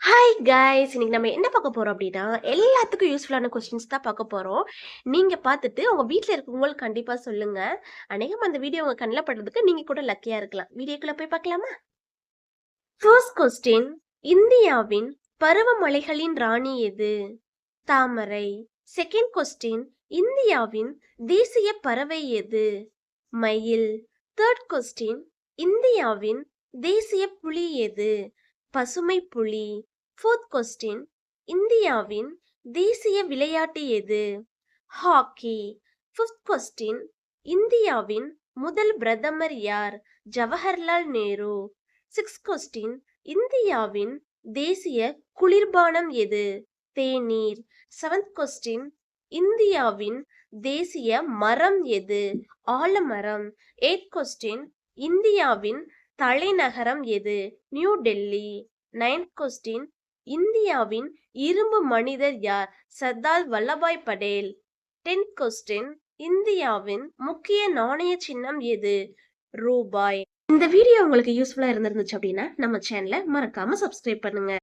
Hi guys! இன்னைக்கு நம்ம என்ன பார்க்க போறோம் அப்டின்னா, எல்லாத்துக்கும் யூஸ்ஃபுல்லான கொஸ்டின்ஸ் தான் பார்க்க போறோம். நீங்க பார்த்துட்டு உங்க வீட்ல இருக்கவங்களுக்கு கண்டிப்பா சொல்லுங்க. அநேகமா அந்த வீடியோ உங்க கண்ல படுறதுக்கு நீங்க கூட லக்கியா இருக்கலாம். வீடியோக்குள்ள போய் பார்க்கலாமா? First question. இந்தியாவின் பருவமழைகளின் ராணி எது? தாமரை. Second question. இந்தியாவின் தேசிய பறவை எது? மயில். Third question. இந்தியாவின் தேசிய புலி எது? பசுமை புலி. Fourth question. இந்தியாவின் தேசிய விளையாட்டு எது? ஹாக்கி. Fifth question. இந்தியாவின் முதல் பிரதமர் யார்? ஜவஹர்லால் நேரு. Sixth question. இந்தியாவின் தேசிய குளிர்பானம் எது? தேநீர். Seventh question. இந்தியாவின் தேசிய மரம் எது? ஆலமரம். Eighth question. இந்தியாவின் தலைநகரம் எது? நியூ டெல்லி. Ninth question. இந்தியாவின் இரும்பு மனிதர் யார்? சர்தார் வல்லபாய் படேல். 10th question. இந்தியாவின் முக்கிய நாணய சின்னம் எது? ரூபாய். இந்த வீடியோ உங்களுக்கு யூஸ்ஃபுல்லா இருந்திருந்துச்சு அப்படின்னா நம்ம சேனலை மறக்காம சப்ஸ்கிரைப் பண்ணுங்க.